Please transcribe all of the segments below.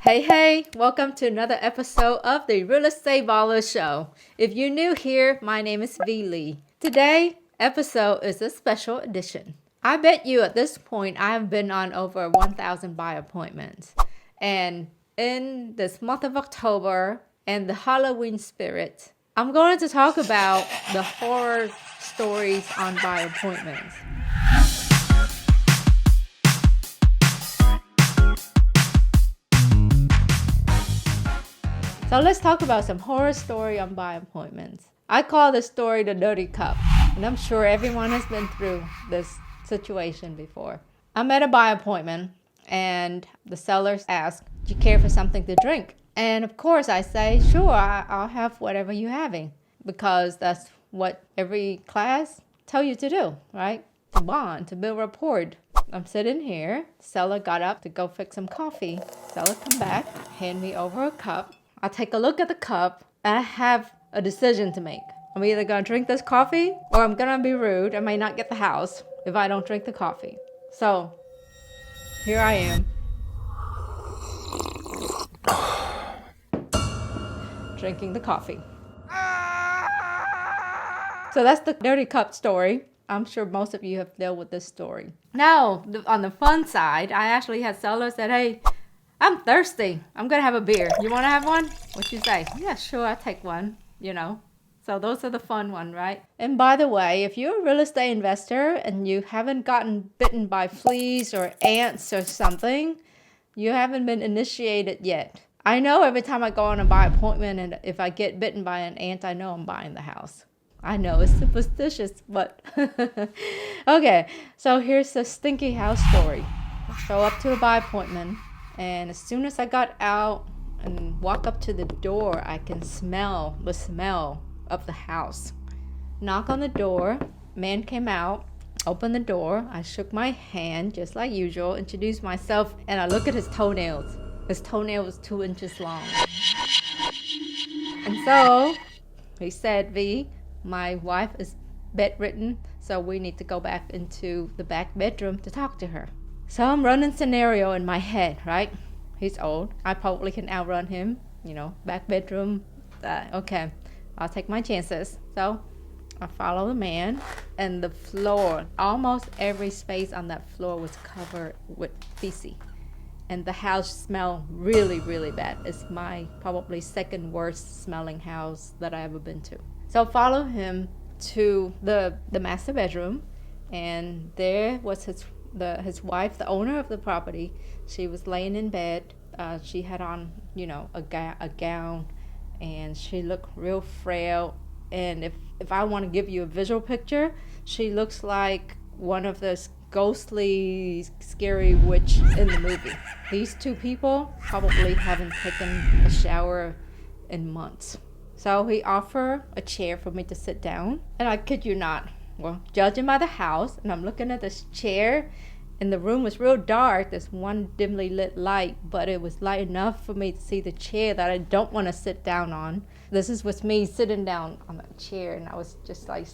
Hey, welcome to another episode of the Real Estate Baller Show. If you're new here, my name is V. Lee. Today episode is a special edition. I bet you at this point I have been on over 1,000 buy appointments. And in this month of October and the Halloween spirit, I'm going to talk about the horror stories on buy appointments. So let's talk about some horror story on buy appointments. I call this story the dirty cup, and I'm sure everyone has been through this situation before. I'm at a buy appointment, and the sellers ask, "Do you care for something to drink?" And of course I say, "Sure, I'll have whatever you're having," because that's what every class tell you to do, right? To bond, to build rapport. I'm sitting here. Seller got up to go fix some coffee. Seller come back, hand me over a cup. I take a look at the cup, and I have a decision to make. I'm either going to drink this coffee, or I'm going to be rude. I may not get the house if I don't drink the coffee. So, here I am. Drinking the coffee. So that's the dirty cup story. I'm sure most of you have dealt with this story. Now, on the fun side, I actually had sellers that, "Hey, I'm thirsty. I'm going to have a beer. You want to have one?" What you say? "Yeah, sure, I'll take one," So those are the fun ones, right? And by the way, if you're a real estate investor and you haven't gotten bitten by fleas or ants or something, you haven't been initiated yet. I know every time I go on a buy appointment and if I get bitten by an ant, I know I'm buying the house. I know it's superstitious, but okay. So here's the Stinky House story. Show up to a buy appointment. And as soon as I got out and walk up to the door, I can smell the smell of the house. Knock on the door, man came out, opened the door. I shook my hand just like usual, introduced myself, and I look at his toenails. His toenail was 2 inches long. And so he said, "V, my wife is bedridden, so we need to go back into the back bedroom to talk to her." So I'm running scenario in my head, right? He's old. I probably can outrun him, back bedroom. Okay, I'll take my chances. So I follow the man, and the floor, almost every space on that floor was covered with feces. And the house smelled really, really bad. It's my probably second worst smelling house that I ever been to. So follow him to the master bedroom, and there was his wife, the owner of the property. She was laying in bed. She had on, a gown, and she looked real frail. And if I want to give you a visual picture, she looks like one of those ghostly, scary witch in the movie. These two people probably haven't taken a shower in months. So he offered a chair for me to sit down, and I kid you not. Well, judging by the house, and I'm looking at this chair, and the room was real dark. There's one dimly lit light, but it was light enough for me to see the chair that I don't want to sit down on. This is with me sitting down on that chair, and I was just like,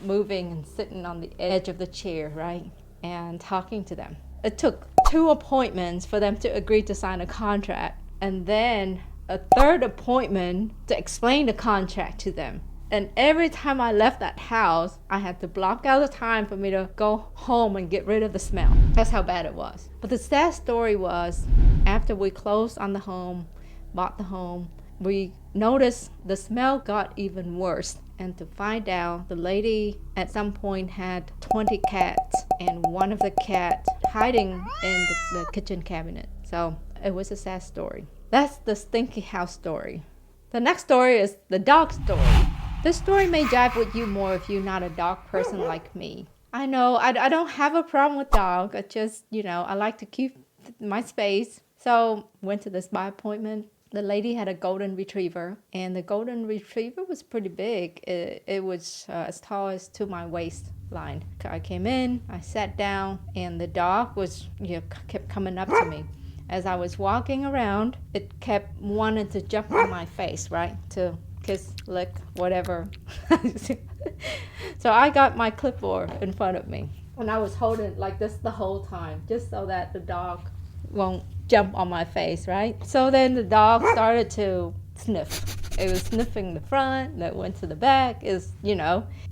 moving and sitting on the edge of the chair, right? And talking to them. It took 2 appointments for them to agree to sign a contract, and then a 3rd appointment to explain the contract to them. And every time I left that house, I had to block out the time for me to go home and get rid of the smell. That's how bad it was. But the sad story was, after we closed on the home, bought the home, we noticed the smell got even worse. And to find out, the lady at some point had 20 cats, and one of the cats hiding in the kitchen cabinet. So it was a sad story. That's the Stinky House story. The next story is the dog story. This story may jive with you more if you're not a dog person like me. I know, I don't have a problem with dogs. I just, I like to keep my space. So went to this buy appointment. The lady had a golden retriever, and the golden retriever was pretty big. It was as tall as to my waistline. I came in, I sat down, and the dog was, kept coming up to me. As I was walking around, it kept wanting to jump on my face, right? To kiss, lick, whatever. So I got my clipboard in front of me, and I was holding it like this the whole time, just so that the dog won't jump on my face, right? So then the dog started to sniff. It was sniffing the front, that went to the back,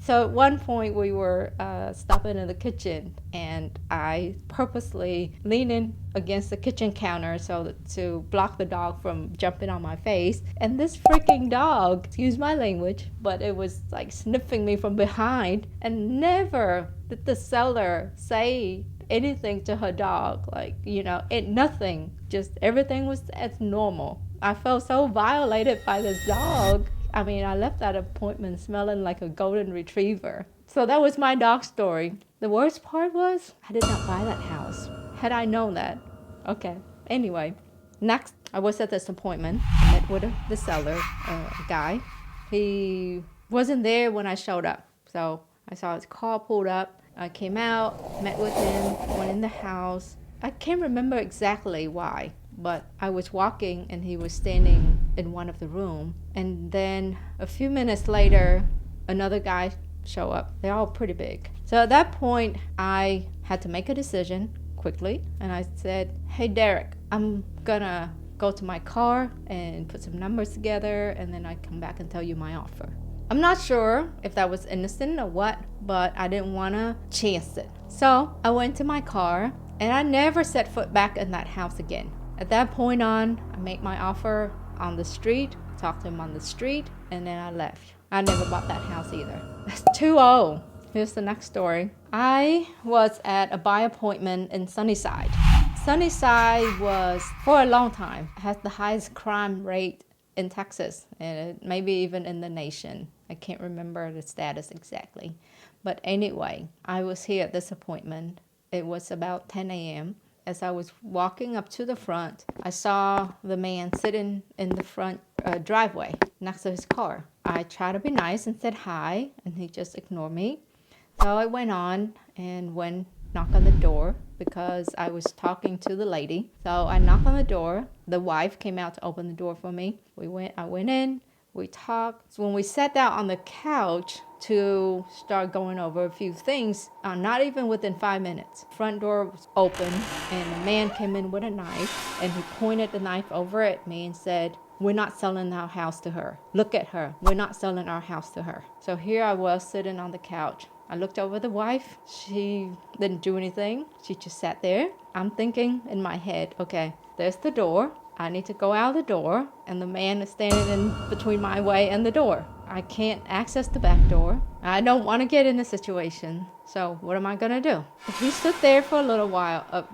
So at one point we were stopping in the kitchen, and I purposely leaning against the kitchen counter to block the dog from jumping on my face. And this freaking dog, excuse my language, but it was like sniffing me from behind, and never did the seller say anything to her dog, nothing, just everything was as normal. I felt so violated by this dog. I mean, I left that appointment smelling like a golden retriever. So that was my dog story. The worst part was I did not buy that house. Had I known that. Okay, anyway, next I was at this appointment. I met with the seller, guy. He wasn't there when I showed up, so I saw his car pulled up. I came out, met with him, went in the house. I can't remember exactly why, but I was walking and he was standing in one of the rooms. And then a few minutes later, another guy showed up. They're all pretty big. So at that point, I had to make a decision quickly. And I said, hey, Derek, I'm gonna go to my car and put some numbers together, and then I come back and tell you my offer. I'm not sure if that was innocent or what, but I didn't want to chance it. So I went to my car, and I never set foot back in that house again. At that point on, I made my offer on the street, talked to him on the street, and then I left. I never bought that house either. That's 2-0. Here's the next story. I was at a buy appointment in Sunnyside. Sunnyside was, for a long time, has the highest crime rate in Texas, and maybe even in the nation. I can't remember the status exactly. But anyway, I was here at this appointment. It was about 10 a.m. As I was walking up to the front, I saw the man sitting in the front driveway next to his car. I tried to be nice and said hi, and he just ignored me. So I went on and knocked on the door because I was talking to the lady. So I knocked on the door. The wife came out to open the door for me. I went in, we talked. So when we sat down on the couch to start going over a few things, not even within 5 minutes, front door was open and a man came in with a knife, and he pointed the knife over at me and said, we're not selling our house to her. Look at her. We're not selling our house to her. So here I was sitting on the couch. I looked over the wife. She didn't do anything. She just sat there. I'm thinking in my head, okay, there's the door. I need to go out the door, and the man is standing in between my way and the door. I can't access the back door. I don't want to get in a situation. So what am I going to do? He stood there for a little while.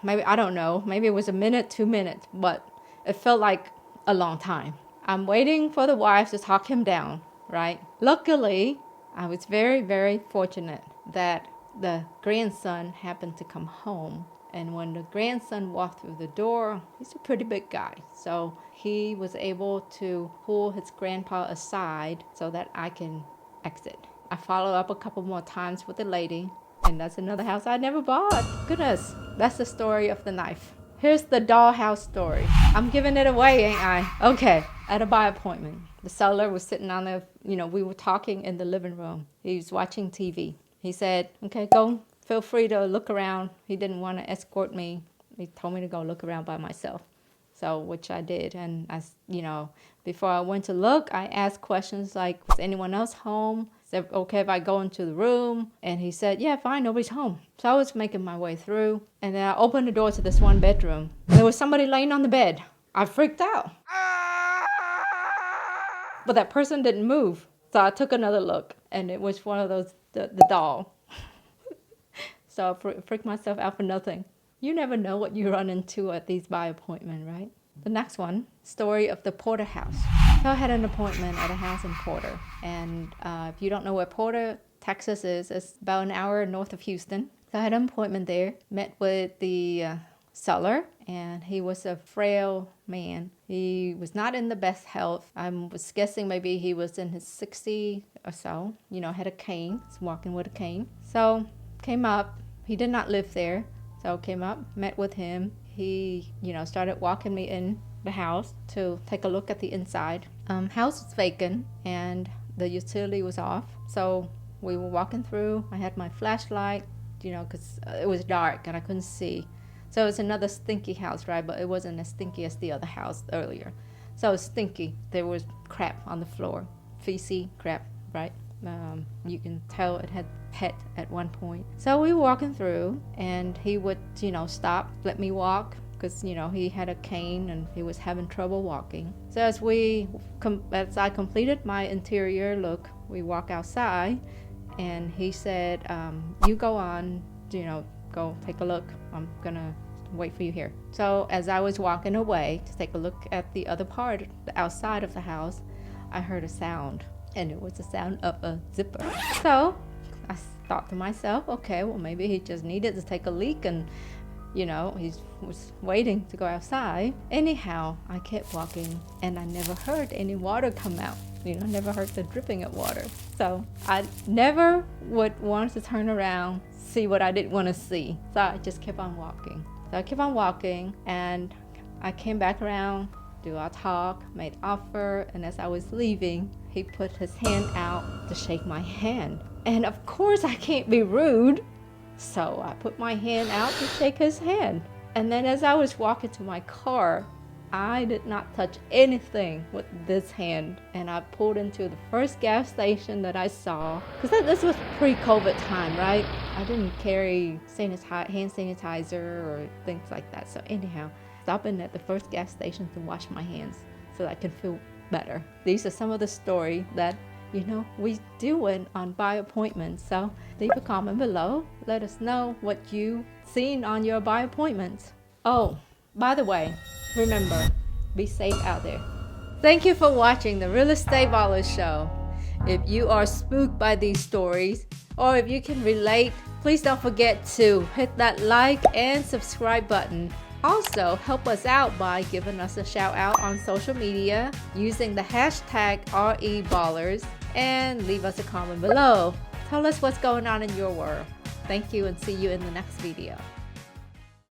Maybe, I don't know. Maybe it was a minute, 2 minutes, but it felt like a long time. I'm waiting for the wife to talk him down, right? Luckily, I was very, very fortunate that the grandson happened to come home. And when the grandson walked through the door, he's a pretty big guy. So he was able to pull his grandpa aside so that I can exit. I followed up a couple more times with the lady, and that's another house I never bought. Goodness, that's the story of the knife. Here's the dollhouse story. I'm giving it away, ain't I? Okay, at a buy appointment. The seller was sitting on we were talking in the living room. He was watching TV. He said, okay, go, feel free to look around. He didn't want to escort me. He told me to go look around by myself. So, which I did. And before I went to look, I asked questions like, was anyone else home? Is it okay if I go into the room? And he said, yeah, fine, nobody's home. So I was making my way through. And then I opened the door to this one bedroom. And there was somebody laying on the bed. I freaked out. But that person didn't move. So I took another look. And it was one of those, the doll. So I freaked myself out for nothing. You never know what you run into at these buy appointments, right? The next one, story of the Porter house. So I had an appointment at a house in Porter. And if you don't know where Porter, Texas is, it's about an hour north of Houston. So I had an appointment there, met with the seller, and he was a frail man. He was not in the best health. I was guessing maybe he was in his 60s or so, had a cane, was walking with a cane. So came up, he did not live there. So came up, met with him. He, started walking me in the house to take a look at the inside. House was vacant and the utility was off. So we were walking through. I had my flashlight, because it was dark and I couldn't see. So it's another stinky house, right? But it wasn't as stinky as the other house earlier. So it's stinky. There was crap on the floor, feces, crap, right? You can tell it had pet at one point. So we were walking through, and he would, stop, let me walk, because he had a cane and he was having trouble walking. So as I completed my interior look, we walk outside, and he said, "You go on, go take a look. I'm gonna wait for you here." So as I was walking away to take a look at the other part, the outside of the house, I heard a sound, and it was the sound of a zipper. So I thought to myself, okay, well, maybe he just needed to take a leak, and he was waiting to go outside. Anyhow, I kept walking, and I never heard any water come out. Never heard the dripping of water. So I never would want to turn around, see what I didn't want to see. So I just kept on walking. So I kept on walking, and I came back around, do our talk, made offer, and as I was leaving, he put his hand out to shake my hand. And of course I can't be rude, so I put my hand out to shake his hand. And then as I was walking to my car, I did not touch anything with this hand, and I pulled into the first gas station that I saw, because this was pre-COVID time, right? I didn't carry hand sanitizer or things like that. So anyhow, stopping at the first gas station to wash my hands so that I can feel better. These are some of the stories that we do it on by appointment. So leave a comment below. Let us know what you seen on your by appointments. Oh, by the way, remember, be safe out there. Thank you for watching the Real Estate Ballers Show. If you are spooked by these stories, or if you can relate, please don't forget to hit that like and subscribe button. Also, help us out by giving us a shout out on social media using the hashtag REBallers, and leave us a comment below. Tell us what's going on in your world. Thank you, and see you in the next video.